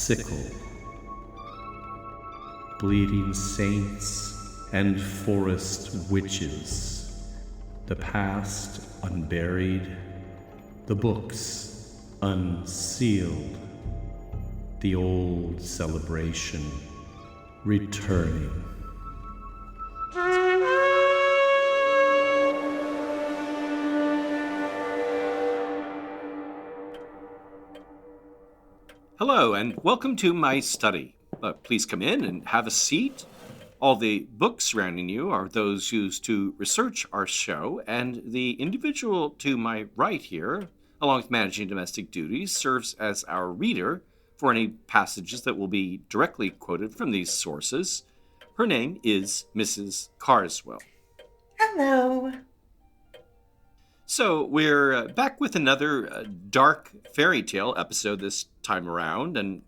sickle. Bleeding saints and forest witches, the past unburied, the books unsealed, the old celebration returning. Hello, and welcome to my study. Please come in and have a seat. All the books surrounding you are those used to research our show, and the individual to my right here, along with managing domestic duties, serves as our reader for any passages that will be directly quoted from these sources. Her name is Mrs. Carswell. Hello. So we're back with another dark fairy tale episode this time around, and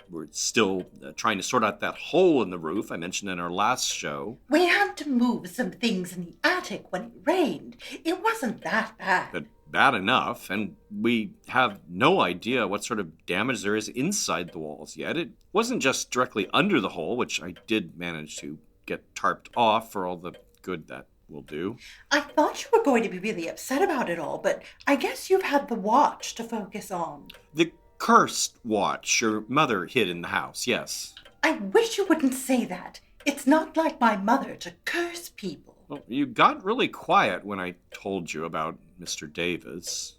we're still trying to sort out that hole in the roof I mentioned in our last show. We had to move some things in the attic when it rained. It wasn't that bad. But bad enough, and we have no idea what sort of damage there is inside the walls yet. It wasn't just directly under the hole, which I did manage to get tarped off for all the good that will do. I thought you were going to be really upset about it all, but I guess you've had the watch to focus on. The cursed watch your mother hid in the house, yes. I wish you wouldn't say that. It's not like my mother to curse people. Well, you got really quiet when I told you about Mr. Davis.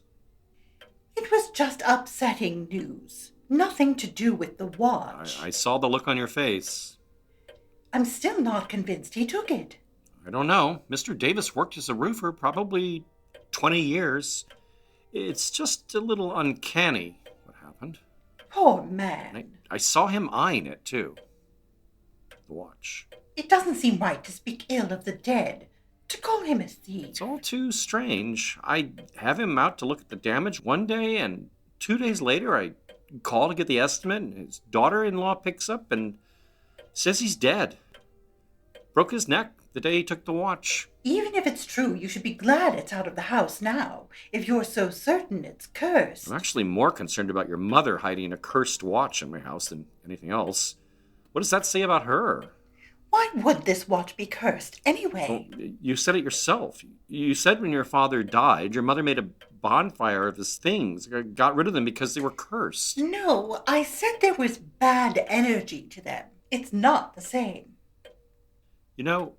It was just upsetting news. Nothing to do with the watch. I saw the look on your face. I'm still not convinced he took it. I don't know. Mr. Davis worked as a roofer probably 20 years. It's just a little uncanny what happened. Poor man. I saw him eyeing it, too. The watch. It doesn't seem right to speak ill of the dead. To call him a thief. It's all too strange. I have him out to look at the damage one day, and 2 days later I call to get the estimate, and his daughter-in-law picks up and says he's dead. Broke his neck the day he took the watch. Even if it's true, you should be glad it's out of the house now, if you're so certain it's cursed. I'm actually more concerned about your mother hiding a cursed watch in my house than anything else. What does that say about her? Why would this watch be cursed, anyway? Well, you said it yourself. You said when your father died, your mother made a bonfire of his things, got rid of them because they were cursed. No, I said there was bad energy to them. It's not the same. You know,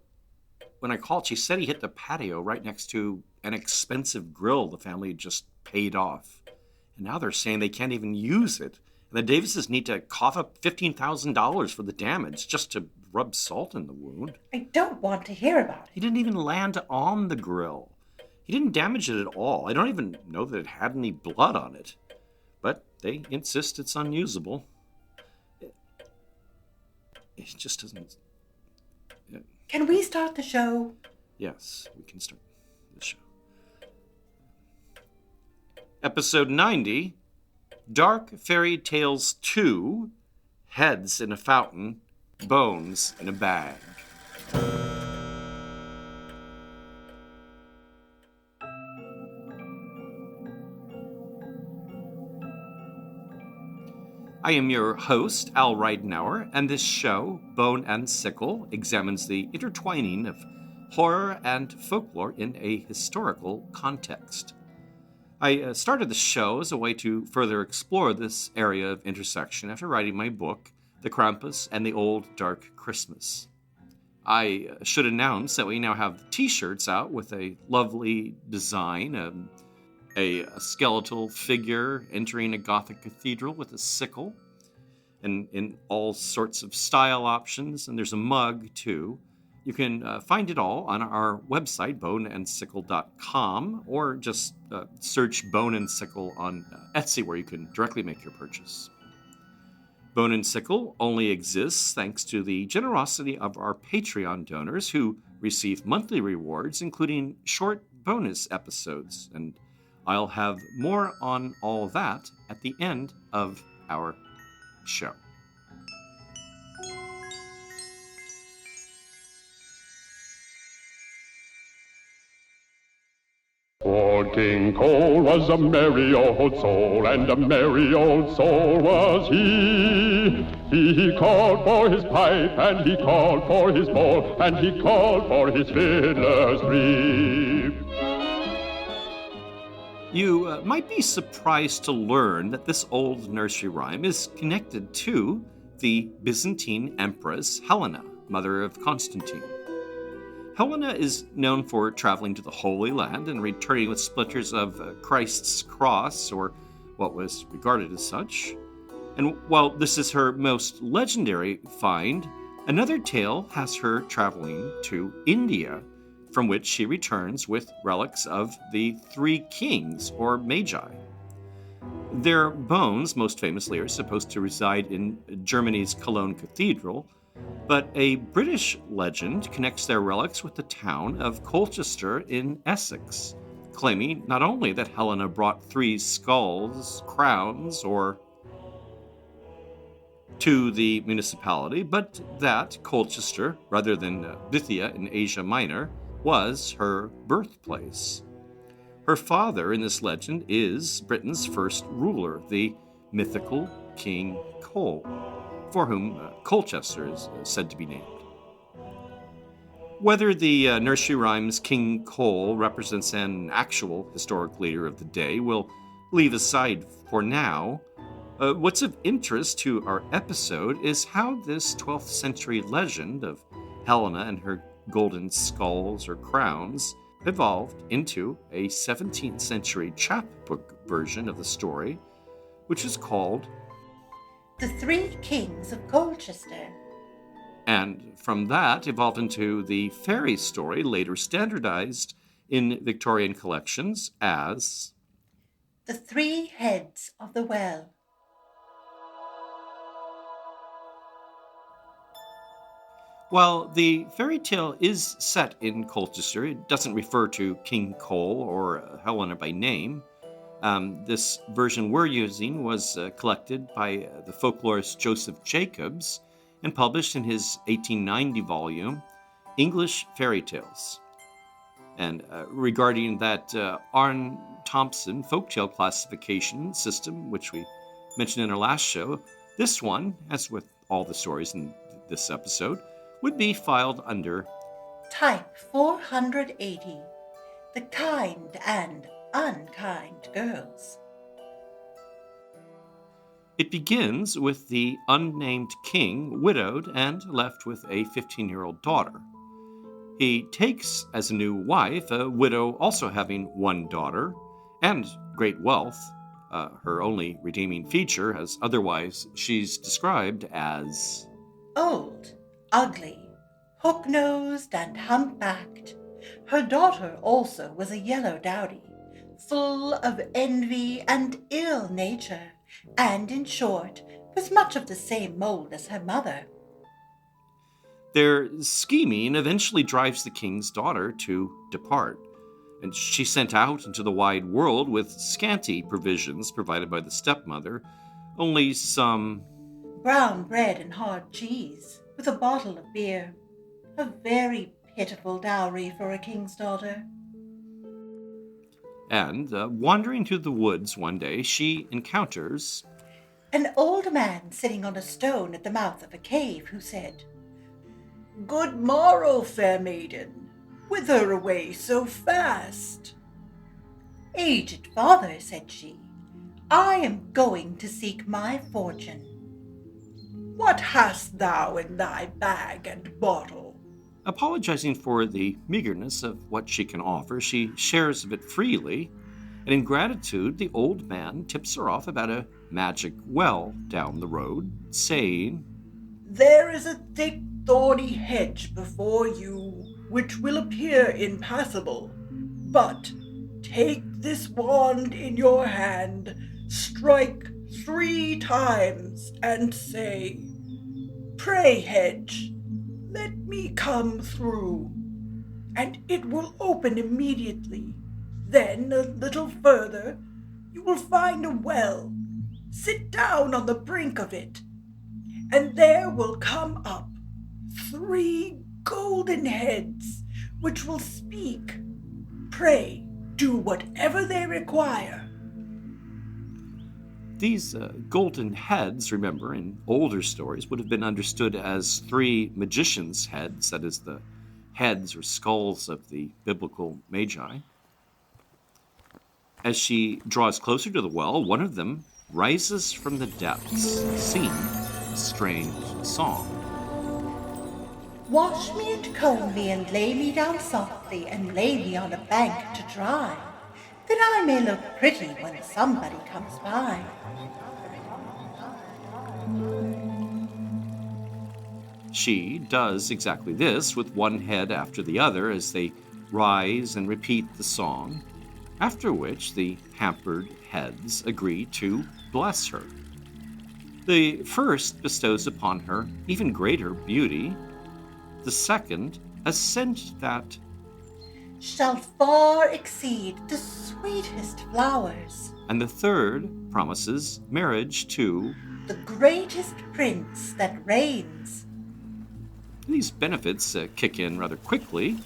when I called, she said he hit the patio right next to an expensive grill the family had just paid off. And now they're saying they can't even use it. And the Davises need to cough up $15,000 for the damage just to rub salt in the wound. I don't want to hear about it. He didn't even land on the grill. He didn't damage it at all. I don't even know that it had any blood on it. But they insist it's unusable. It just doesn't... Can we start the show? Yes, we can start the show. Episode 90, Dark Fairy Tales 2, Heads in a Fountain, Bones in a Bag. I am your host, Al Ridenauer, and this show, Bone and Sickle, examines the intertwining of horror and folklore in a historical context. I started the show as a way to further explore this area of intersection after writing my book, The Krampus and the Old Dark Christmas. I should announce that we now have t-shirts out with a lovely design, a skeletal figure entering a Gothic cathedral with a sickle, and in all sorts of style options, and there's a mug too. You can find it all on our website, boneandsickle.com, or just search Bone and Sickle on Etsy, where you can directly make your purchase. Bone and Sickle only exists thanks to the generosity of our Patreon donors, who receive monthly rewards, including short bonus episodes, and I'll have more on all that at the end of our show. For King Cole was a merry old soul, and a merry old soul was he. He called for his pipe, and he called for his bowl, and he called for his fiddlers three. You might be surprised to learn that this old nursery rhyme is connected to the Byzantine Empress Helena, mother of Constantine. Helena is known for traveling to the Holy Land and returning with splinters of Christ's cross, or what was regarded as such. And while this is her most legendary find, another tale has her traveling to India, from which she returns with relics of the three kings, or magi. Their bones, most famously, are supposed to reside in Germany's Cologne Cathedral, but a British legend connects their relics with the town of Colchester in Essex, claiming not only that Helena brought three skulls, crowns, or to the municipality, but that Colchester, rather than Bithynia in Asia Minor, was her birthplace. Her father in this legend is Britain's first ruler, the mythical King Cole, for whom Colchester is said to be named. Whether the nursery rhyme's King Cole represents an actual historic leader of the day, we'll leave aside for now. What's of interest to our episode is how this 12th century legend of Helena and her golden skulls or crowns evolved into a 17th century chapbook version of the story, which is called The Three Kings of Colchester. And from that evolved into the fairy story, later standardized in Victorian collections as The Three Heads of the Well. While the fairy tale is set in Colchester, it doesn't refer to King Cole or Helena by name. This version we're using was collected by the folklorist Joseph Jacobs and published in his 1890 volume, English Fairy Tales. And regarding that Aarne-Thompson folktale classification system, which we mentioned in our last show, this one, as with all the stories in this episode, would be filed under Type 480, The Kind and Unkind Girls. It begins with the unnamed king, widowed and left with a 15-year-old daughter. He takes as a new wife a widow also having one daughter and great wealth, her only redeeming feature, as otherwise she's described as Old, ugly, hook-nosed and hump-backed. Her daughter also was a yellow dowdy, full of envy and ill nature, and, in short, was much of the same mold as her mother. Their scheming eventually drives the king's daughter to depart, and she's sent out into the wide world with scanty provisions provided by the stepmother, only some brown bread and hard cheese, with a bottle of beer. A very pitiful dowry for a king's daughter. And wandering through the woods one day, she encounters an old man sitting on a stone at the mouth of a cave, who said, "Good morrow, fair maiden. Whither away so fast?" "Aged father," said she, "I am going to seek my fortune." "What hast thou in thy bag and bottle?" Apologizing for the meagerness of what she can offer, she shares of it freely, and in gratitude, the old man tips her off about a magic well down the road, saying, "There is a thick, thorny hedge before you, which will appear impassable. But take this wand in your hand, strike 3 times, and say, 'Pray, hedge, let me come through,' and it will open immediately. Then, a little further, you will find a well. Sit down on the brink of it, and there will come up 3 golden heads, which will speak, 'Pray, do whatever they require. These golden heads, remember, in older stories would have been understood as three magicians' heads, that is, the heads or skulls of the biblical magi. As she draws closer to the well, one of them rises from the depths, singing a strange song. Wash me and comb me and lay me down softly and lay me on a bank to dry, that I may look pretty when somebody comes by. She does exactly this with one head after the other as they rise and repeat the song, after which the hampered heads agree to bless her. The first bestows upon her even greater beauty. The second a scent that shall far exceed the sweetest flowers. And the third promises marriage to the greatest prince that reigns. These benefits kick in rather quickly.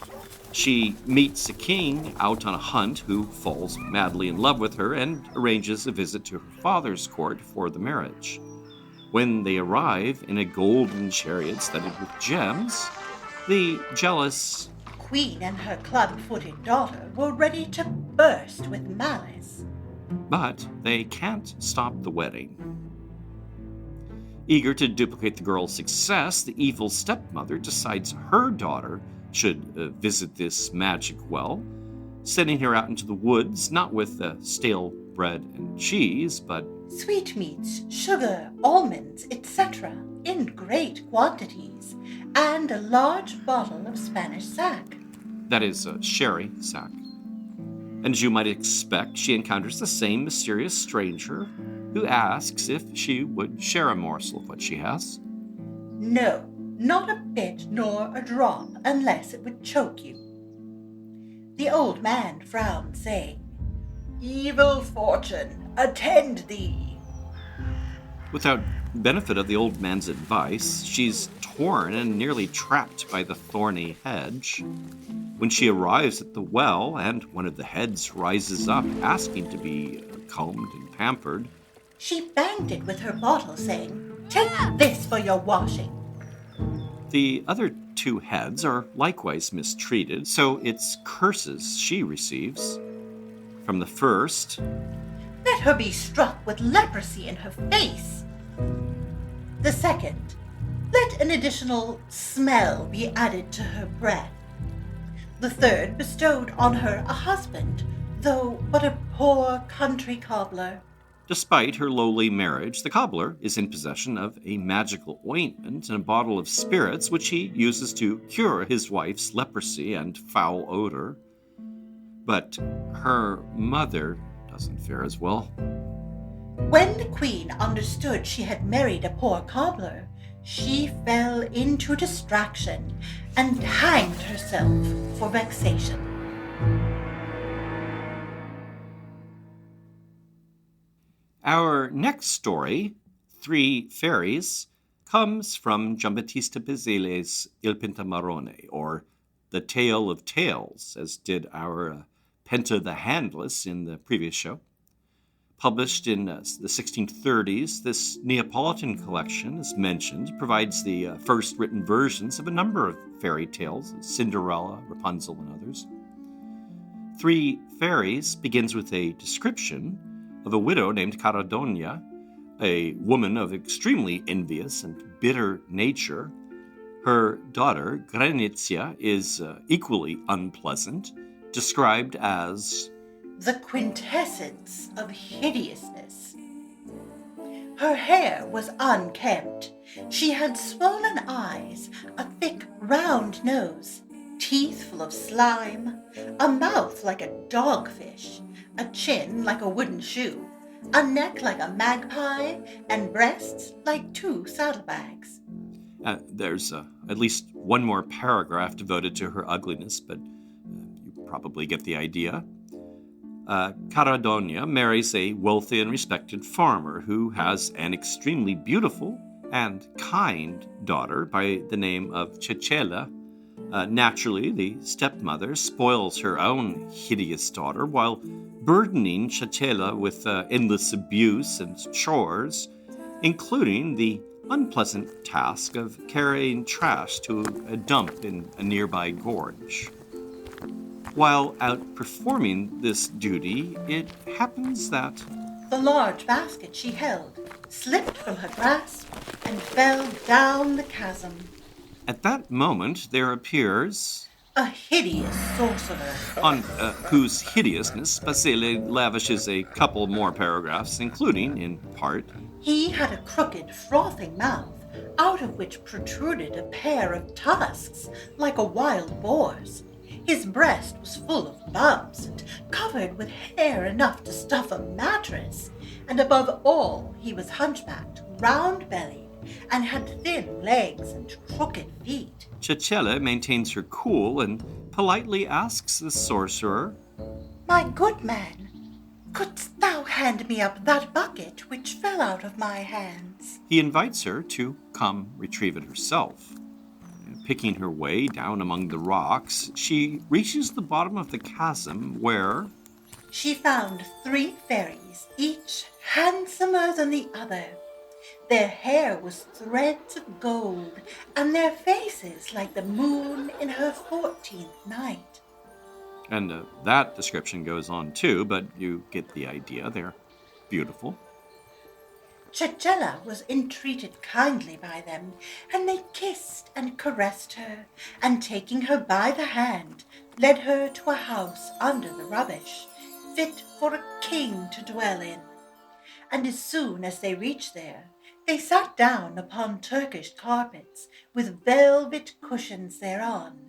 She meets a king out on a hunt who falls madly in love with her and arranges a visit to her father's court for the marriage. When they arrive in a golden chariot studded with gems, the jealous queen and her club-footed daughter were ready to burst with malice. But they can't stop the wedding. Eager to duplicate the girl's success, the evil stepmother decides her daughter should visit this magic well, sending her out into the woods, not with stale bread and cheese, but sweetmeats, sugar, almonds, etc., in great quantities, and a large bottle of Spanish sack. That is a sherry sack. And as you might expect, she encounters the same mysterious stranger who asks if she would share a morsel of what she has. No, not a bit nor a drop, unless it would choke you. The old man frowned, saying, Evil fortune, attend thee. Without benefit of the old man's advice, she's torn and nearly trapped by the thorny hedge. When she arrives at the well and one of the heads rises up, asking to be combed and pampered, she banged it with her bottle, saying, Take this for your washing. The other two heads are likewise mistreated, so it's curses she receives. From the first, Let her be struck with leprosy in her face. The second, let an additional smell be added to her breath. The third bestowed on her a husband, though but a poor country cobbler. Despite her lowly marriage, the cobbler is in possession of a magical ointment and a bottle of spirits which he uses to cure his wife's leprosy and foul odor. But her mother doesn't fare as well. When the queen understood she had married a poor cobbler, she fell into distraction and hanged herself for vexation. Our next story, Three Fairies, comes from Giambattista Basile's Il Pintamarrone, or The Tale of Tales, as did our Penta the Handless in the previous show. Published in the 1630s, this Neapolitan collection, as mentioned, provides the first written versions of a number of fairy tales, Cinderella, Rapunzel, and others. Three Fairies begins with a description of a widow named Caradonia, a woman of extremely envious and bitter nature. Her daughter, Granizia, is equally unpleasant, described as the quintessence of hideousness. Her hair was unkempt. She had swollen eyes, a thick, round nose, teeth full of slime, a mouth like a dogfish, a chin like a wooden shoe, a neck like a magpie, and breasts like 2 saddlebags. There's at least one more paragraph devoted to her ugliness, but you probably get the idea. Caradonia marries a wealthy and respected farmer who has an extremely beautiful and kind daughter by the name of Cecella, Naturally, the stepmother spoils her own hideous daughter while burdening Chatela with endless abuse and chores, including the unpleasant task of carrying trash to a dump in a nearby gorge. While outperforming this duty, it happens that the large basket she held slipped from her grasp and fell down the chasm. at that moment there appears A hideous sorcerer. on whose hideousness Basile lavishes a couple more paragraphs, including, in part, He had a crooked, frothing mouth, out of which protruded a pair of tusks like a wild boar's. His breast was full of bumps and covered with hair enough to stuff a mattress, and above all he was hunchbacked, round-bellied, and had thin legs and crooked feet. Chatela maintains her cool and politely asks the sorcerer, My good man, couldst thou hand me up that bucket which fell out of my hands? He invites her to come retrieve it herself. Picking her way down among the rocks, she reaches the bottom of the chasm where She found 3 fairies, each handsomer than the other. Their hair was threads of gold, and their faces like the moon in her 14th night. And that description goes on too, but you get the idea. They're beautiful. Chatela was entreated kindly by them, and they kissed and caressed her, and taking her by the hand, led her to a house under the rubbish, fit for a king to dwell in. And as soon as they reached there, they sat down upon Turkish carpets with velvet cushions thereon,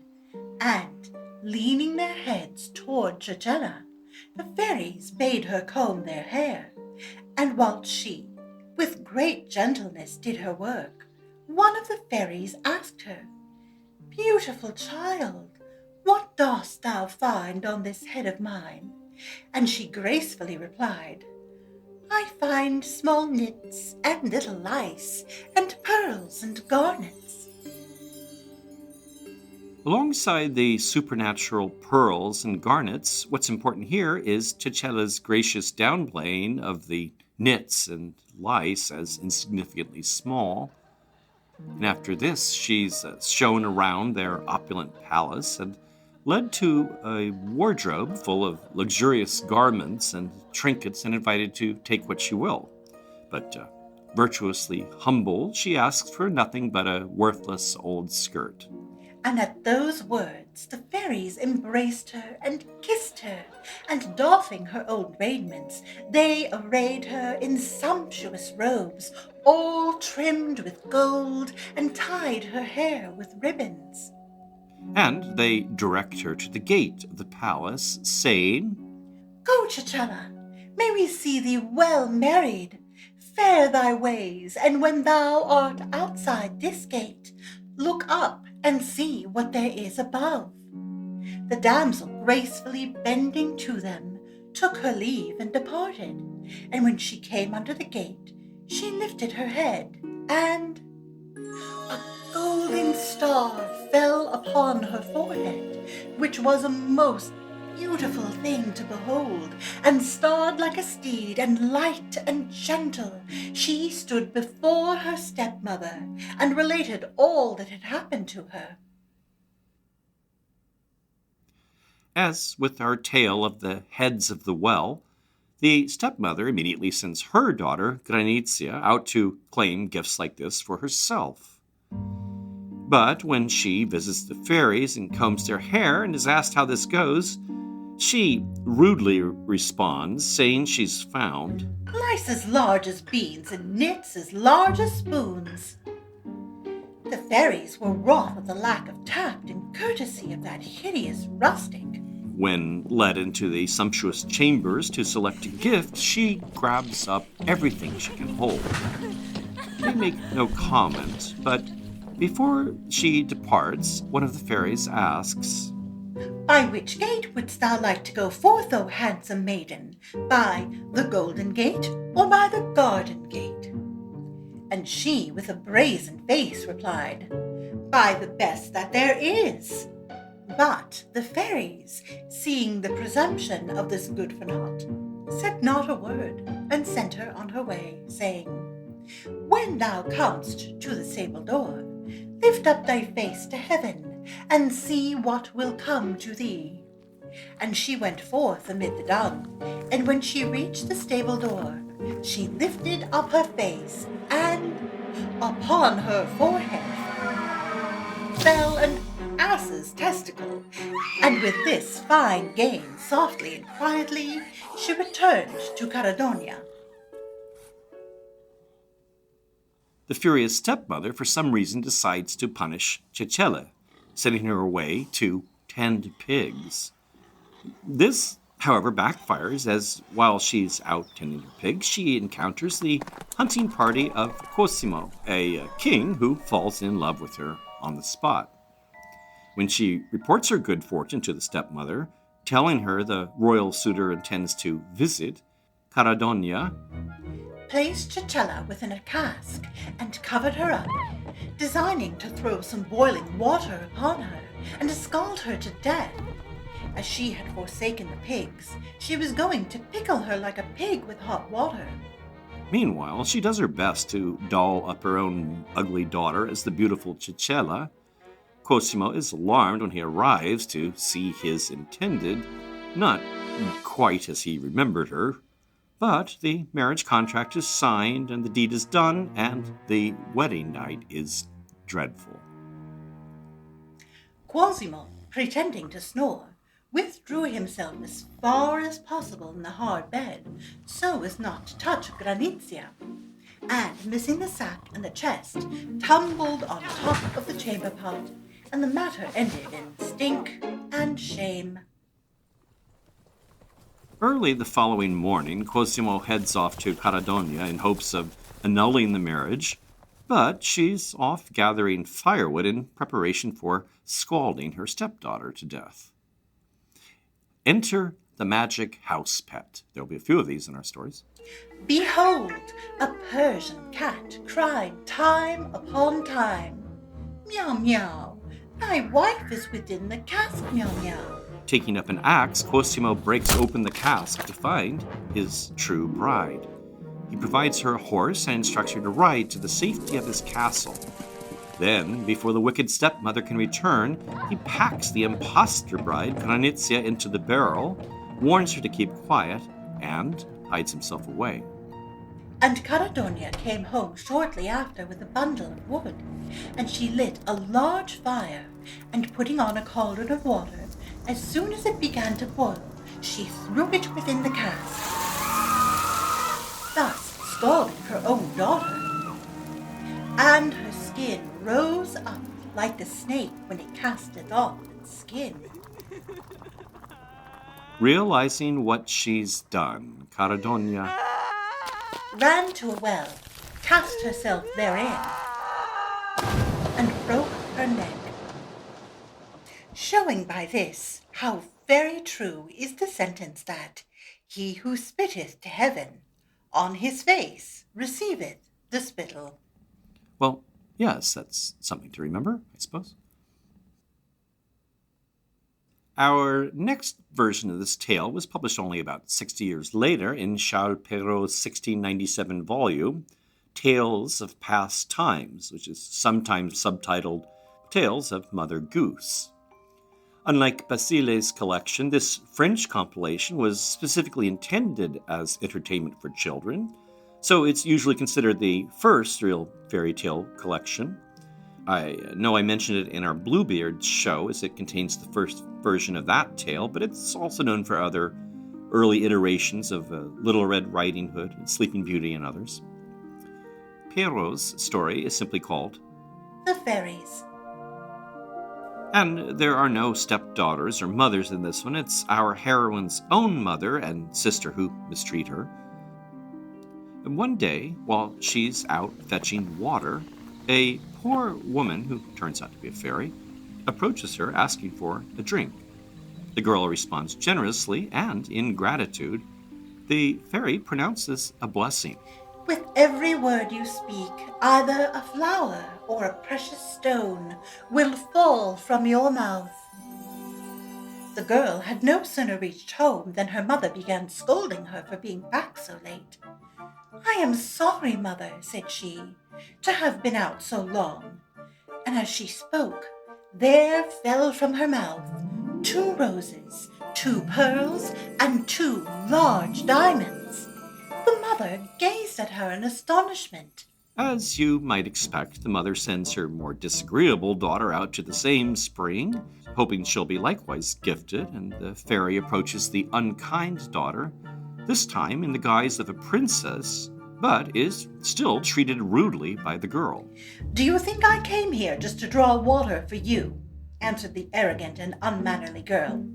and, leaning their heads toward Chatela, the fairies bade her comb their hair, and whilst she, with great gentleness, did her work, one of the fairies asked her, Beautiful child, what dost thou find on this head of mine? And she gracefully replied, I find small nits and little lice, and pearls and garnets. Alongside the supernatural pearls and garnets, what's important here is Chatela's gracious downplaying of the nits and lice as insignificantly small. And after this, she's shown around their opulent palace and led to a wardrobe full of luxurious garments and trinkets and invited to take what she will. But virtuously humble, she asks for nothing but a worthless old skirt. And at those words the fairies embraced her and kissed her, and doffing her old raiments, they arrayed her in sumptuous robes, all trimmed with gold, and tied her hair with ribbons. And they direct her to the gate of the palace, saying, Go, Chatela, may we see thee well married. Fare thy ways, and when thou art outside this gate, look up and see what there is above. The damsel, gracefully bending to them, took her leave and departed. And when she came under the gate, she lifted her head, and a golden star fell upon her forehead, which was a most beautiful thing to behold, and starred like a steed, and light and gentle. She stood before her stepmother, and related all that had happened to her. As with our tale of the heads of the well, the stepmother immediately sends her daughter, Granizia, out to claim gifts like this for herself. But when she visits the fairies and combs their hair and is asked how this goes, she rudely responds, saying she's found Lice as large as beans, and nits as large as spoons. The fairies were wroth at the lack of tact and courtesy of that hideous rustic. When led into the sumptuous chambers to select a gift, she grabs up everything she can hold. They make no comment, but before she departs, one of the fairies asks, By which gate wouldst thou like to go forth, O handsome maiden? By the golden gate, or by the garden gate? And she, with a brazen face, replied, By the best that there is. But the fairies, seeing the presumption of this good-for-naught, said not a word, and sent her on her way, saying, When thou comest to the sable door, lift up thy face to heaven, and see what will come to thee. And she went forth amid the dung, and when she reached the stable door, she lifted up her face, and upon her forehead fell an ass's testicle, and with this fine gain, softly and quietly, she returned to Caradonia. The furious stepmother, for some reason, decides to punish Cecile, sending her away to tend pigs. This, however, backfires, as while she's out tending her pigs, she encounters the hunting party of Cosimo, a king who falls in love with her on the spot. When she reports her good fortune to the stepmother, telling her the royal suitor intends to visit, Caradonia placed Cecile within a cask and covered her up, designing to throw some boiling water upon her and to scald her to death. As she had forsaken the pigs, she was going to pickle her like a pig with hot water. Meanwhile, she does her best to doll up her own ugly daughter as the beautiful Cecile. Cosimo is alarmed when he arrives to see his intended, not quite as he remembered her, but the marriage contract is signed and the deed is done, and the wedding night is dreadful. Cosimo, pretending to snore, withdrew himself as far as possible in the hard bed, so as not to touch Granizia, and, missing the sack and the chest, tumbled on top of the chamber pot, and the matter ended in stink and shame. Early the following morning, Cosimo heads off to Caradonia in hopes of annulling the marriage, but she's off gathering firewood in preparation for scalding her stepdaughter to death. Enter the magic house pet. There'll be a few of these in our stories. Behold, a Persian cat cried time upon time, Meow, meow, thy wife is within the cask, meow, meow. Taking up an axe, Cosimo breaks open the cask to find his true bride. He provides her a horse and instructs her to ride to the safety of his castle. Then, before the wicked stepmother can return, he packs the impostor bride, Granizia, into the barrel, warns her to keep quiet, and hides himself away. And Caradonia came home shortly after with a bundle of wood, and she lit a large fire, and putting on a cauldron of water, as soon as it began to boil, she threw it within the cask, thus scalding her own daughter. And her skin rose up like the snake when it casteth off its skin. Realizing what she's done, Caradonia Ran to a well, cast herself therein, and broke her neck. Showing by this how very true is the sentence that he who spitteth to heaven on his face receiveth the spittle. Well, yes, that's something to remember, I suppose. Our next version of this tale was published only about 60 years later in Charles Perrault's 1697 volume, Tales of Past Times, which is sometimes subtitled Tales of Mother Goose. Unlike Basile's collection, this French compilation was specifically intended as entertainment for children, so it's usually considered the first real fairy tale collection. I know I mentioned it in our Bluebeard show, as it contains the first version of that tale, but it's also known for other early iterations of Little Red Riding Hood, and Sleeping Beauty, and others. Perrault's story is simply called The Fairies. And there are no stepdaughters or mothers in this one. It's our heroine's own mother and sister who mistreat her. And one day, while she's out fetching water, a poor woman, who turns out to be a fairy, approaches her asking for a drink. The girl responds generously, and in gratitude, the fairy pronounces a blessing. With every word you speak, either a flower or a precious stone will fall from your mouth. The girl had no sooner reached home than her mother began scolding her for being back so late. "I am sorry, mother," said she, "to have been out so long." And as she spoke, there fell from her mouth 2 roses, 2 pearls, and 2 large diamonds. The mother gazed at her in astonishment. As you might expect, the mother sends her more disagreeable daughter out to the same spring, hoping she'll be likewise gifted, and the fairy approaches the unkind daughter, this time in the guise of a princess, but is still treated rudely by the girl. "Do you think I came here just to draw water for you?" answered the arrogant and unmannerly girl.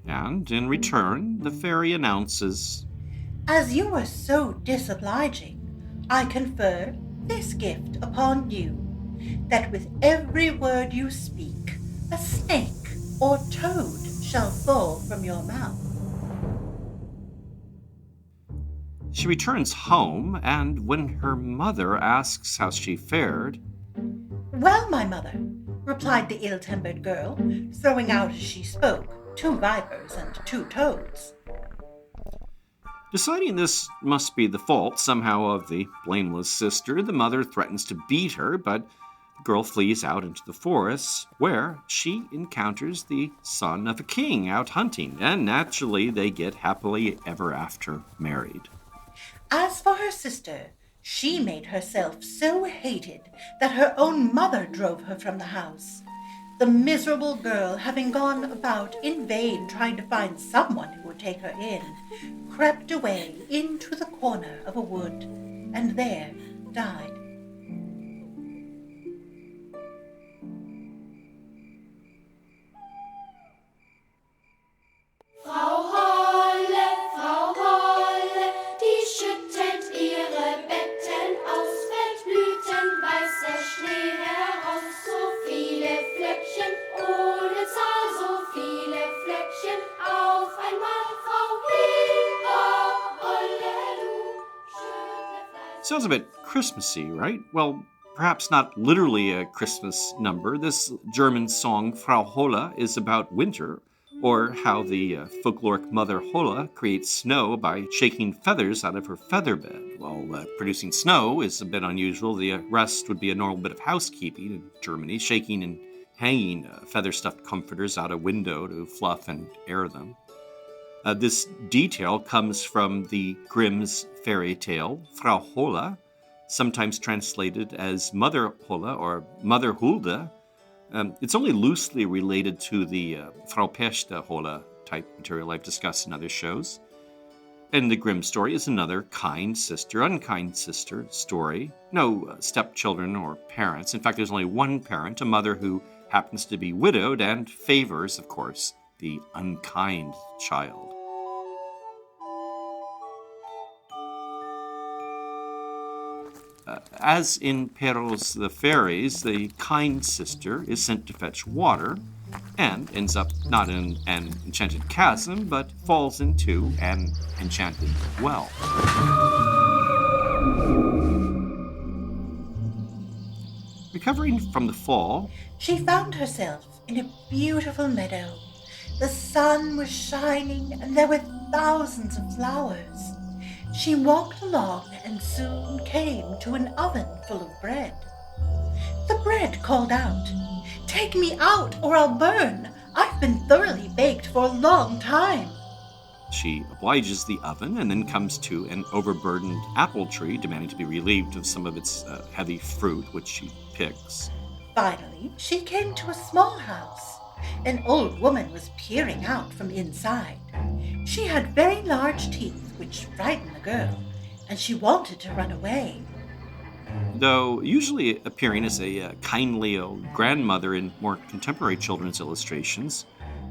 And in return, the fairy announces, "As you are so disobliging, I confer this gift upon you, that with every word you speak, a snake or toad shall fall from your mouth." She returns home, and when her mother asks how she fared, "Well, my mother," replied the ill-tempered girl, throwing out as she spoke 2 vipers and 2 toads. deciding this must be the fault somehow of the blameless sister, the mother threatens to beat her, but the girl flees out into the forest, where she encounters the son of a king out hunting, and naturally they get happily ever after married. As for her sister, she made herself so hated that her own mother drove her from the house. The miserable girl, having gone about in vain trying to find someone who would take her in, crept away into the corner of a wood, and there died. Frau Holle, die schüttelt ihre Betten aus, fällt blütenweißer Schnee heraus, so viele Flöckchen, ohne Zahl, so viele Flöckchen, auf einmal, Frau Holle, du schüttle Fleiß. Sounds a bit Christmassy, right? Well, perhaps not literally a Christmas number. This German song, Frau Holle, is about winter, or how the folkloric mother Holle creates snow by shaking feathers out of her feather bed. While producing snow is a bit unusual, the rest would be a normal bit of housekeeping in Germany, shaking and hanging feather-stuffed comforters out a window to fluff and air them. This detail comes from the Grimm's fairy tale, Frau Holle, sometimes translated as Mother Holle or Mother Hulda. It's only loosely related to the Frau Peste Holle type material I've discussed in other shows. And the Grimm story is another kind sister, unkind sister story. No stepchildren or parents. In fact, there's only one parent, a mother who happens to be widowed and favors, of course, the unkind child. As in Perrault's The Fairies, the kind sister is sent to fetch water and ends up not in an enchanted chasm, but falls into an enchanted well. Recovering from the fall, She found herself in a beautiful meadow. The sun was shining, and there were thousands of flowers. She walked along and soon came to an oven full of bread. The bread called out, "Take me out or I'll burn. I've been thoroughly baked for a long time." she obliges the oven and then comes to an overburdened apple tree, demanding to be relieved of some of its heavy fruit, which she picks. Finally, she came to a small house. An old woman was peering out from inside. She had very large teeth, which frightened the girl, and she wanted to run away. Though usually appearing as a kindly old grandmother in more contemporary children's illustrations,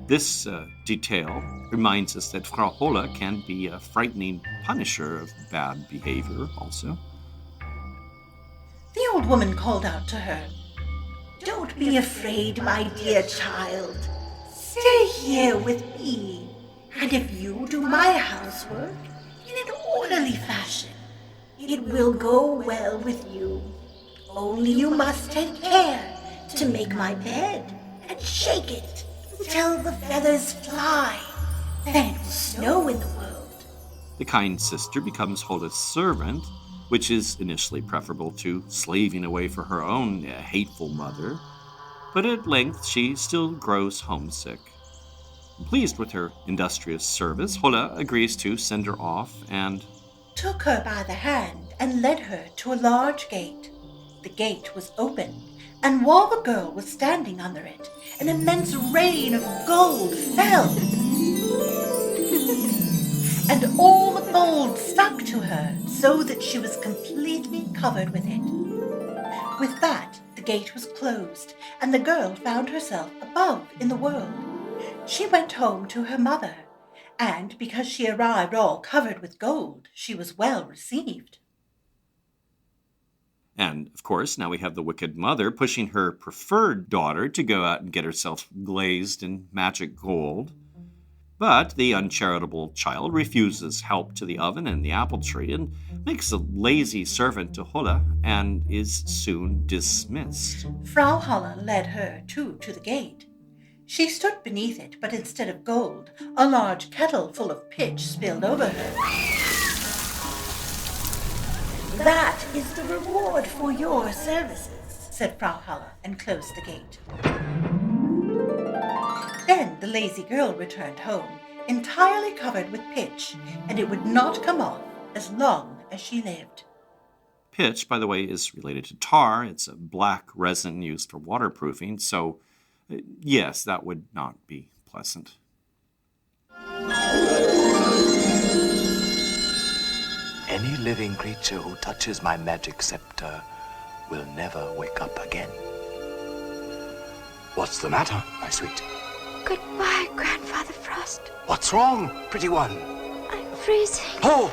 this detail reminds us that Frau Holle can be a frightening punisher of bad behavior also. The old woman called out to her, "Don't be afraid, my dear child. Stay here with me, and if you do my housework in an orderly fashion, it will go well with you. Only you must take care to make my bed and shake it until the feathers fly. Then it will snow in the world. The kind sister becomes Hola's servant, which is initially preferable to slaving away for her own hateful mother. But at length she still grows homesick. Pleased with her industrious service, Hola agrees to send her off and took her by the hand and led her to a large gate. The gate was open, and while the girl was standing under it, an immense rain of gold fell. And all the gold stuck to her so that she was completely covered with it. With that, the gate was closed, and the girl found herself above in the world. She went home to her mother, and because she arrived all covered with gold, she was well received. And, of course, now we have the wicked mother pushing her preferred daughter to go out and get herself glazed in magic gold. But the uncharitable child refuses help to the oven and the apple tree and makes a lazy servant to Hola and is soon dismissed. Frau Holla led her, too, to the gate. She stood beneath it, but instead of gold, a large kettle full of pitch spilled over her. "That is the reward for your services," said Frau Holla, and closed the gate. Then the lazy girl returned home, entirely covered with pitch, and it would not come off as long as she lived. Pitch, by the way, is related to tar. It's a black resin used for waterproofing, so yes, that would not be pleasant. Any living creature who touches my magic scepter will never wake up again. What's the matter, my sweet? Goodbye, Grandfather Frost. What's wrong, pretty one? I'm freezing. Oh!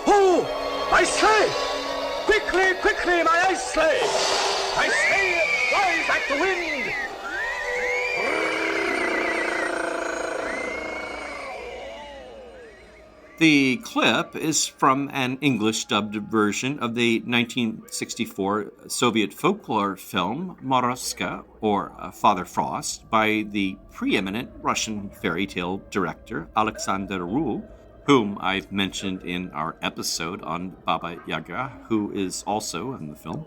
Oh! My sleigh! Quickly, quickly, my ice sleigh! My sleigh flies like the wind! The clip is from an English-dubbed version of the 1964 Soviet folklore film Moroska, or Father Frost, by the preeminent Russian fairy tale director Alexander Rul, whom I've mentioned in our episode on Baba Yaga, who is also in the film.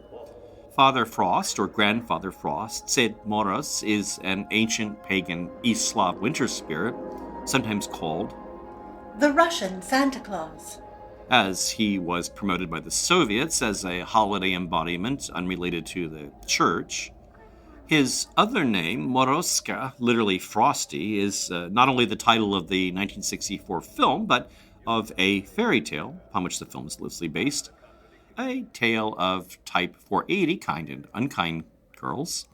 Father Frost, or Grandfather Frost, said Moros, is an ancient pagan East Slav winter spirit, sometimes called the Russian Santa Claus, as he was promoted by the Soviets as a holiday embodiment unrelated to the church. His other name, Moroska, literally Frosty, is not only the title of the 1964 film, but of a fairy tale upon which the film is loosely based, a tale of type 480, Kind and Unkind Girls.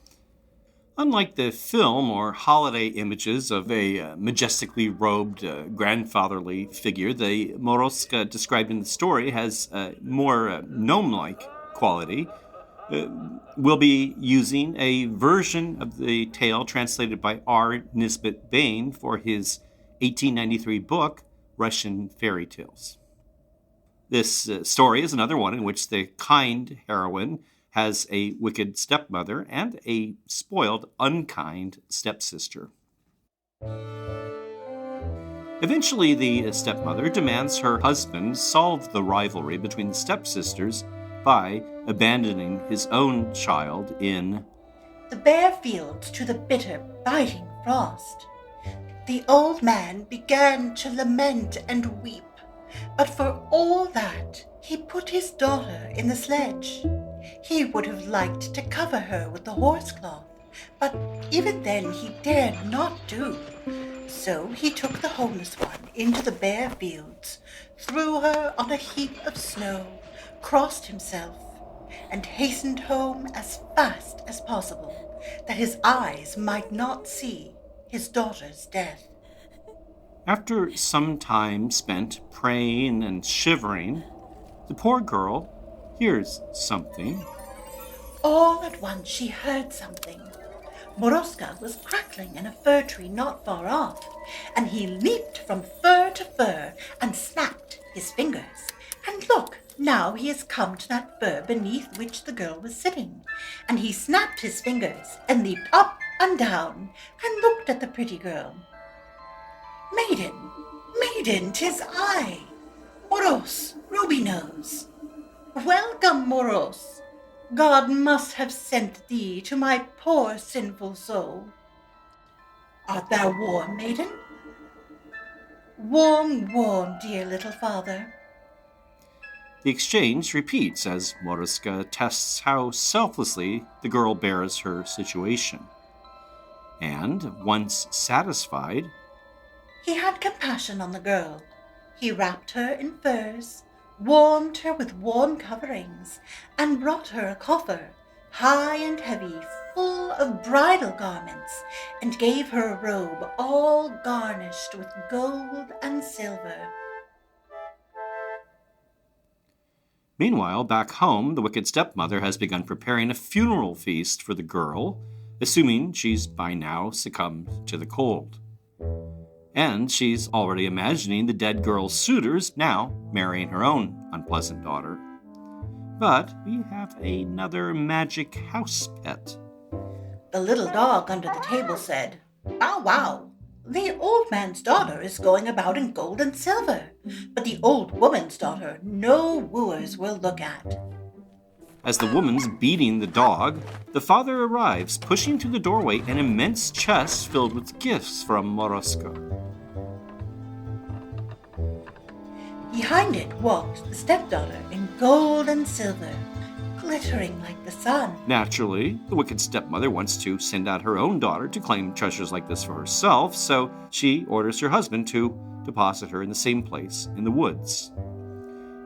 Unlike the film or holiday images of a majestically robed grandfatherly figure, the Moroska described in the story has a more gnome-like quality. We'll be using a version of the tale translated by R. Nisbet Bain for his 1893 book, Russian Fairy Tales. This story is another one in which the kind heroine has a wicked stepmother and a spoiled, unkind stepsister. Eventually, the stepmother demands her husband solve the rivalry between the stepsisters by abandoning his own child in the bare fields to the bitter, biting frost. The old man began to lament and weep, but for all that, he put his daughter in the sledge. He would have liked to cover her with the horsecloth, but even then he dared not do. So he took the homeless one into the bare fields, threw her on a heap of snow, crossed himself, and hastened home as fast as possible, that his eyes might not see his daughter's death. After some time spent praying and shivering, the poor girl hears something. All at once she heard something. Moroska was crackling in a fir tree not far off, and he leaped from fir to fir and snapped his fingers. And look, now he has come to that fir beneath which the girl was sitting, and he snapped his fingers and leaped up and down, and looked at the pretty girl. Maiden, maiden, 'tis I, Moros, Ruby Nose. Welcome, Moros. God must have sent thee to my poor sinful soul. Art thou warm, maiden? Warm, warm, dear little father. The exchange repeats as Moroska tests how selflessly the girl bears her situation. And, once satisfied, He had compassion on the girl. He wrapped her in furs, warmed her with warm coverings, and brought her a coffer, high and heavy, full of bridal garments, and gave her a robe all garnished with gold and silver. Meanwhile, back home, the wicked stepmother has begun preparing a funeral feast for the girl, assuming she's by now succumbed to the cold. And she's already imagining the dead girl's suitors now marrying her own unpleasant daughter. But we have another magic house pet. The little dog under the table said, "Bow wow! The old man's daughter is going about in gold and silver, but the old woman's daughter no wooers will look at." As the woman's beating the dog, the father arrives, pushing through the doorway an immense chest filled with gifts from Moroska. Behind it walked the stepdaughter in gold and silver, glittering like the sun. Naturally, the wicked stepmother wants to send out her own daughter to claim treasures like this for herself, so she orders her husband to deposit her in the same place in the woods.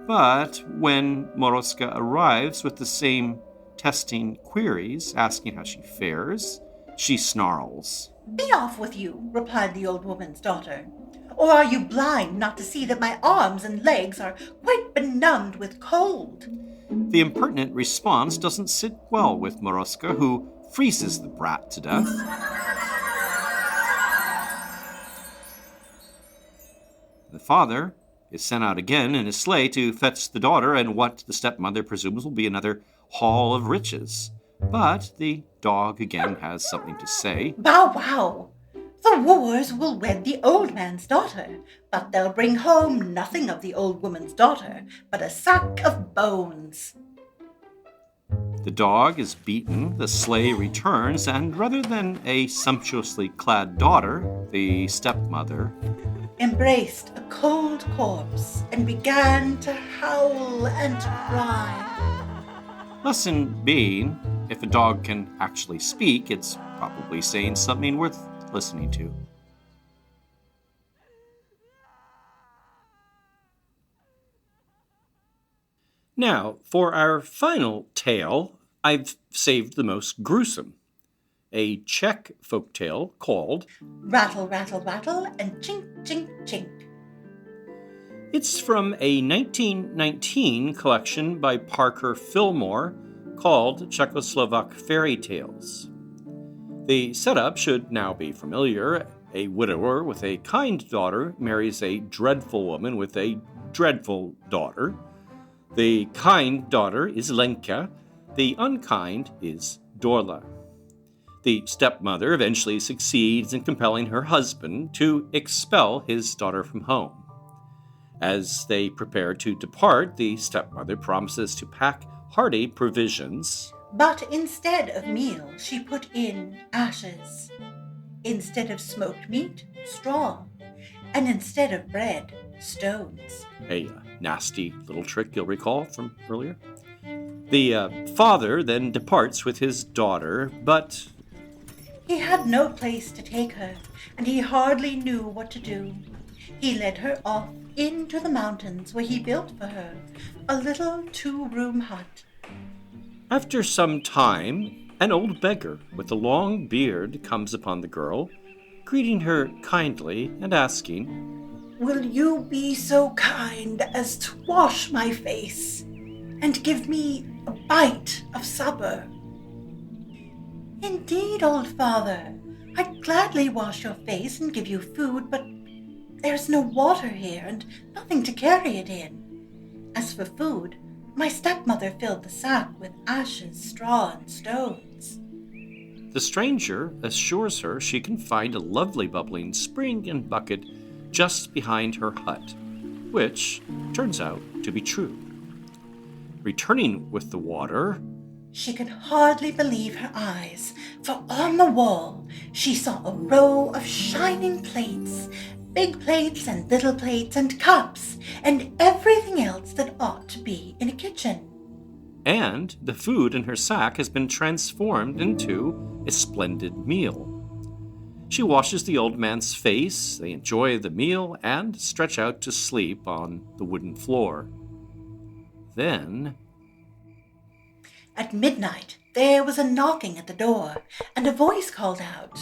But when Moroska arrives with the same testing queries, asking how she fares, she snarls. "Be off with you," replied the old woman's daughter. "Or are you blind not to see that my arms and legs are quite benumbed with cold?" The impertinent response doesn't sit well with Moroska, who freezes the brat to death. The father is sent out again in his sleigh to fetch the daughter and what the stepmother presumes will be another haul of riches. But the dog again has something to say. "Bow wow! The wooers will wed the old man's daughter, but they'll bring home nothing of the old woman's daughter but a sack of bones." The dog is beaten, the sleigh returns, and rather than a sumptuously clad daughter, the stepmother embraced a cold corpse and began to howl and cry. Lesson being, if a dog can actually speak, it's probably saying something worth listening to. Now, for our final tale, I've saved the most gruesome. A Czech folktale called Rattle, rattle, rattle, and chink, chink, chink. It's from a 1919 collection by Parker Fillmore called Czechoslovak Fairy Tales. The setup should now be familiar. A widower with a kind daughter marries a dreadful woman with a dreadful daughter. The kind daughter is Lenka. The unkind is Dorla. The stepmother eventually succeeds in compelling her husband to expel his daughter from home. As they prepare to depart, the stepmother promises to pack hearty provisions. But instead of meal, she put in ashes. Instead of smoked meat, straw. And instead of bread, stones. A nasty little trick you'll recall from earlier. The father then departs with his daughter, but he had no place to take her, and he hardly knew what to do. He led her off into the mountains, where he built for her a little 2-room hut. After some time, an old beggar with a long beard comes upon the girl, greeting her kindly and asking, "Will you be so kind as to wash my face and give me a bite of supper?" "Indeed, old father, I'd gladly wash your face and give you food, but there's no water here and nothing to carry it in. As for food, my stepmother filled the sack with ashes, straw, and stones." the stranger assures her she can find a lovely bubbling spring and bucket just behind her hut, which turns out to be true. Returning with the water, She could hardly believe her eyes, for on the wall she saw a row of shining plates, big plates and little plates and cups, and everything else that ought to be in a kitchen. and the food in her sack has been transformed into a splendid meal. She washes the old man's face, they enjoy the meal, and stretch out to sleep on the wooden floor. Then, At midnight there was a knocking at the door, and a voice called out,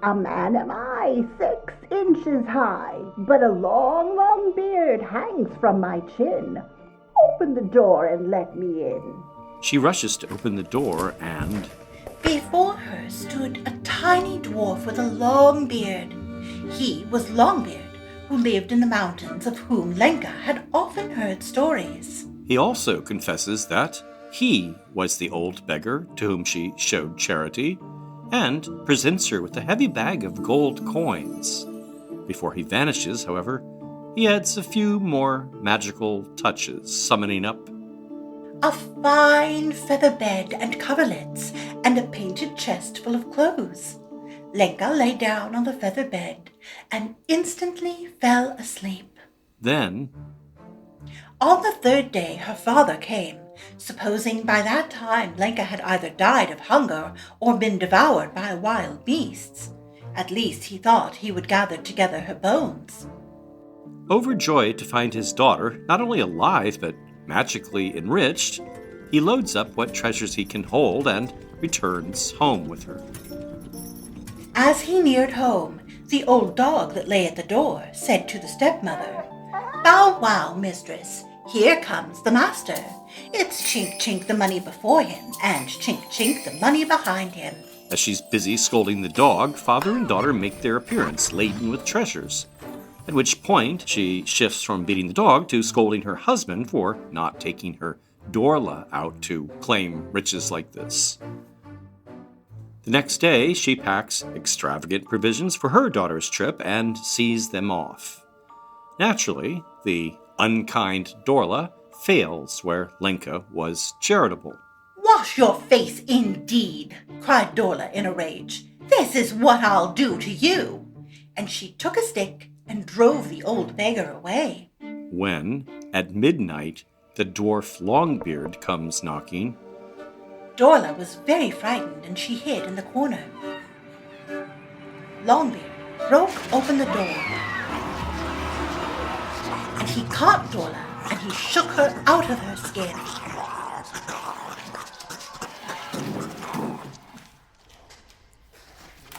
A man am I, 6 inches high, but a long, long beard hangs from my chin. Open the door and let me in. she rushes to open the door, and Before her stood a tiny dwarf with a long beard. He was Longbeard, who lived in the mountains, of whom Lenka had often heard stories. he also confesses that he was the old beggar to whom she showed charity, and presents her with a heavy bag of gold coins. Before he vanishes, however, he adds a few more magical touches, summoning up A fine feather bed and coverlets, and a painted chest full of clothes. Lenka lay down on the feather bed and instantly fell asleep. Then, On the third day her father came, supposing by that time Lenka had either died of hunger or been devoured by wild beasts. At least he thought he would gather together her bones. overjoyed to find his daughter not only alive but magically enriched, he loads up what treasures he can hold and returns home with her. As he neared home, the old dog that lay at the door said to the stepmother, "Bow wow, mistress, here comes the master. It's chink chink the money before him, and chink chink the money behind him." As she's busy scolding the dog, father and daughter make their appearance laden with treasures, at which point she shifts from beating the dog to scolding her husband for not taking her Dorla out to claim riches like this. The next day, she packs extravagant provisions for her daughter's trip and sees them off. Naturally, the unkind Dorla fails where Lenka was charitable. "Wash your face indeed," cried Dorla in a rage. "This is what I'll do to you." And she took a stick and drove the old beggar away. When, at midnight, the dwarf Longbeard comes knocking, Dorla was very frightened and she hid in the corner. Longbeard broke open the door and he caught Dorla and he shook her out of her skin.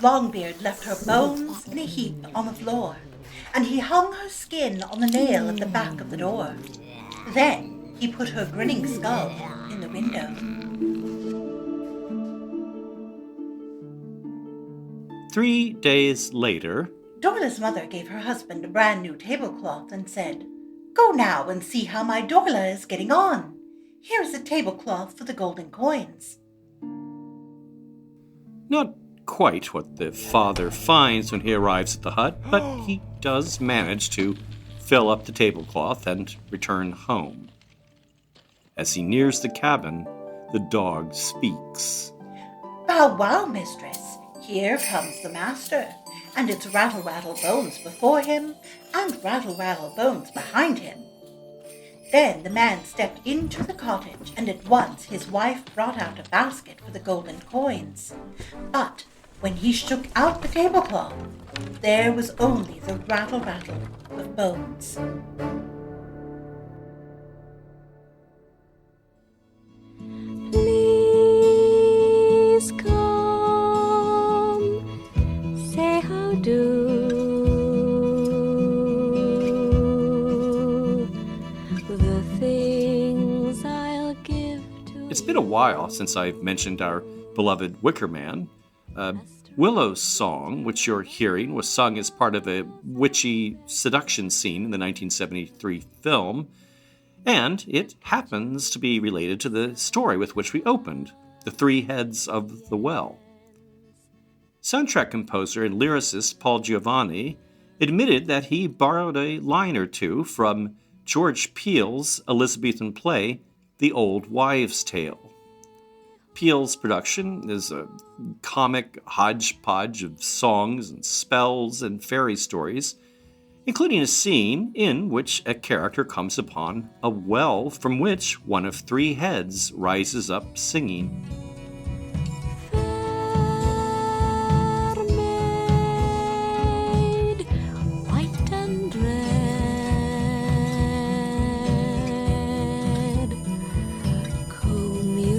Longbeard left her bones in a heap on the floor, and he hung her skin on the nail at the back of the door. Then he put her grinning skull in the window. 3 days later, Dorla's mother gave her husband a brand new tablecloth and said, "Go now and see how my Dorla is getting on. Here is a tablecloth for the golden coins." not quite what the father finds when he arrives at the hut, but he does manage to fill up the tablecloth and return home. As he nears the cabin, the dog speaks. "Bow wow, mistress, here comes the master, and it's rattle rattle bones before him and rattle rattle bones behind him." Then the man stepped into the cottage, and at once his wife brought out a basket for the golden coins. But when he shook out the tablecloth, there was only the rattle rattle of bones. Please come, say how do. The things I'll give to. It's been a while since I've mentioned our beloved Wicker Man. Willow's song, which you're hearing, was sung as part of a witchy seduction scene in the 1973 film, and it happens to be related to the story with which we opened. The Three Heads of the Well. Soundtrack composer and lyricist Paul Giovanni admitted that he borrowed a line or two from George Peele's Elizabethan play, The Old Wives' Tale. Peele's production is a comic hodgepodge of songs and spells and fairy stories, including a scene in which a character comes upon a well from which one of three heads rises up singing.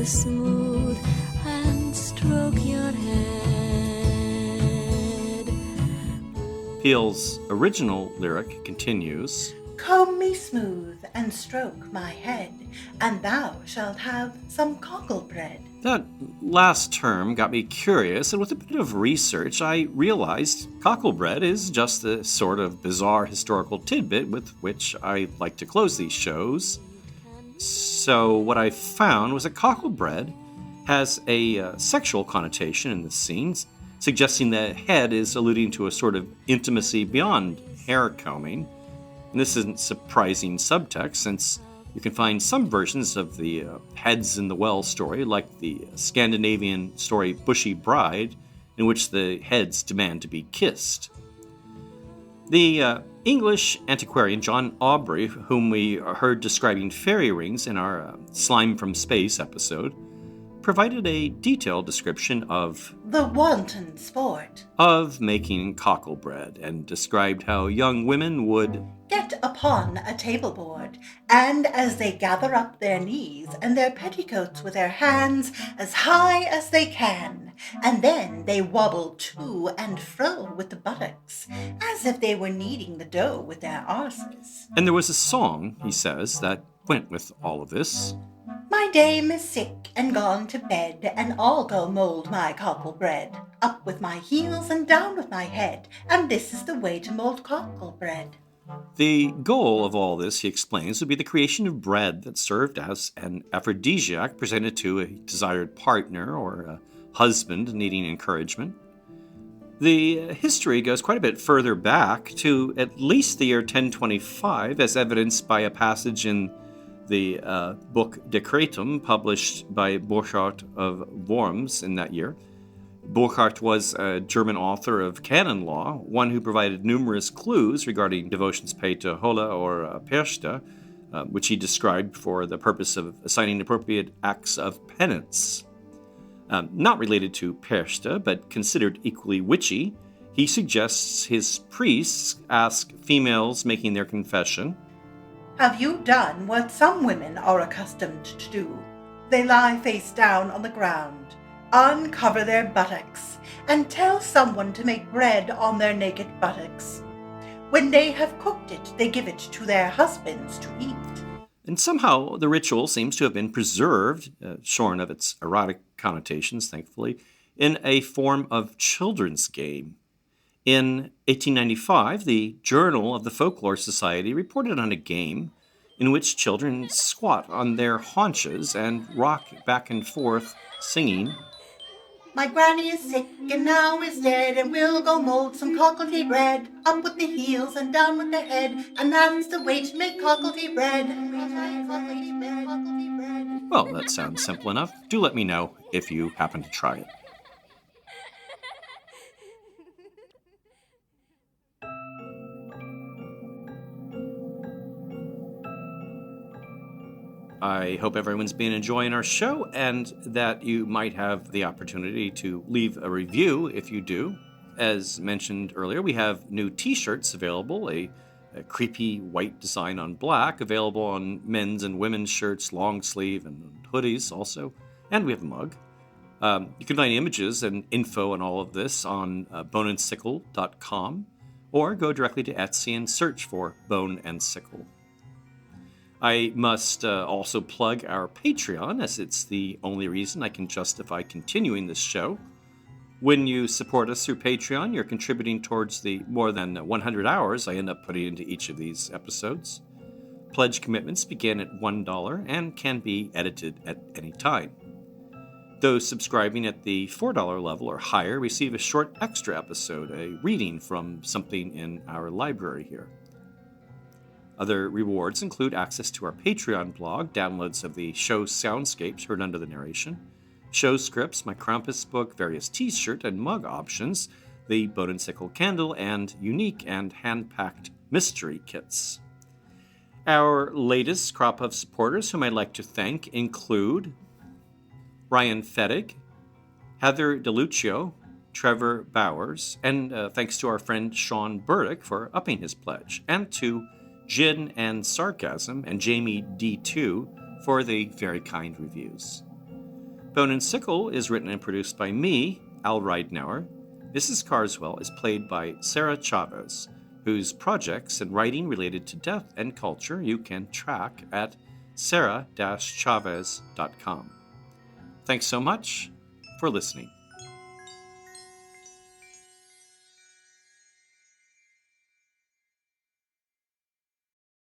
Smooth and stroke your head. Peele's original lyric continues, Comb me smooth and stroke my head, and thou shalt have some cockle bread. That last term got me curious, and with a bit of research, I realized cocklebread is just the sort of bizarre historical tidbit with which I like to close these shows. So what I found was that cocklebread has a sexual connotation in the scenes, suggesting that head is alluding to a sort of intimacy beyond hair combing. And this isn't surprising subtext, since you can find some versions of the heads in the well story, like the Scandinavian story Bushy Bride, in which the heads demand to be kissed. The English antiquarian John Aubrey, whom we heard describing fairy rings in our Slime from Space episode, provided a detailed description of the wanton sport of making cocklebread, and described how young women would get upon a table board, and as they gather up their knees and their petticoats with their hands as high as they can, and then they wobble to and fro with the buttocks, as if they were kneading the dough with their arses. And there was a song, he says, that went with all of this. My dame is sick and gone to bed, and I'll go mould my cockle bread. Up with my heels and down with my head, and this is the way to mould cockle bread. The goal of all this, he explains, would be the creation of bread that served as an aphrodisiac presented to a desired partner or a husband needing encouragement. The history goes quite a bit further back to at least the year 1025, as evidenced by a passage in the book Decretum, published by Burchard of Worms in that year. Burchard was a German author of canon law, one who provided numerous clues regarding devotions paid to Hola or Persta, which he described for the purpose of assigning appropriate acts of penance. Not related to Persta, but considered equally witchy, he suggests his priests ask females making their confession, Have you done what some women are accustomed to do? They lie face down on the ground, uncover their buttocks, and tell someone to make bread on their naked buttocks. When they have cooked it, they give it to their husbands to eat. And somehow the ritual seems to have been preserved, shorn of its erotic connotations, thankfully, in a form of children's game. In 1895, the Journal of the Folklore Society reported on a game in which children squat on their haunches and rock back and forth, singing, My granny is sick and now is dead, and we'll go mould some cocklety bread. Up with the heels and down with the head, and that's the way to make cocklety bread. Well, that sounds simple enough. Do let me know if you happen to try it. I hope everyone's been enjoying our show, and that you might have the opportunity to leave a review if you do. As mentioned earlier, we have new t-shirts available, a creepy white design on black, available on men's and women's shirts, long sleeve, and hoodies also. And we have a mug. You can find images and info on all of this on boneandsickle.com, or go directly to Etsy and search for Bone and Sickle. I must also plug our Patreon, as it's the only reason I can justify continuing this show. When you support us through Patreon, you're contributing towards the more than 100 hours I end up putting into each of these episodes. Pledge commitments begin at $1 and can be edited at any time. Those subscribing at the $4 level or higher receive a short extra episode, a reading from something in our library here. Other rewards include access to our Patreon blog, downloads of the show's soundscapes heard under the narration, show scripts, my Krampus book, various t-shirt and mug options, the Bone and Sickle candle, and unique and hand-packed mystery kits. Our latest crop of supporters whom I'd like to thank include Ryan Fettig, Heather DeLuccio, Trevor Bowers, and thanks to our friend Sean Burdick for upping his pledge, and to Gin and Sarcasm and Jamie D2 for the very kind reviews. Bone and Sickle is written and produced by me, Al Ridenour. Mrs. Carswell is played by Sarah Chavez, whose projects and writing related to death and culture you can track at sarah-chavez.com. Thanks so much for listening.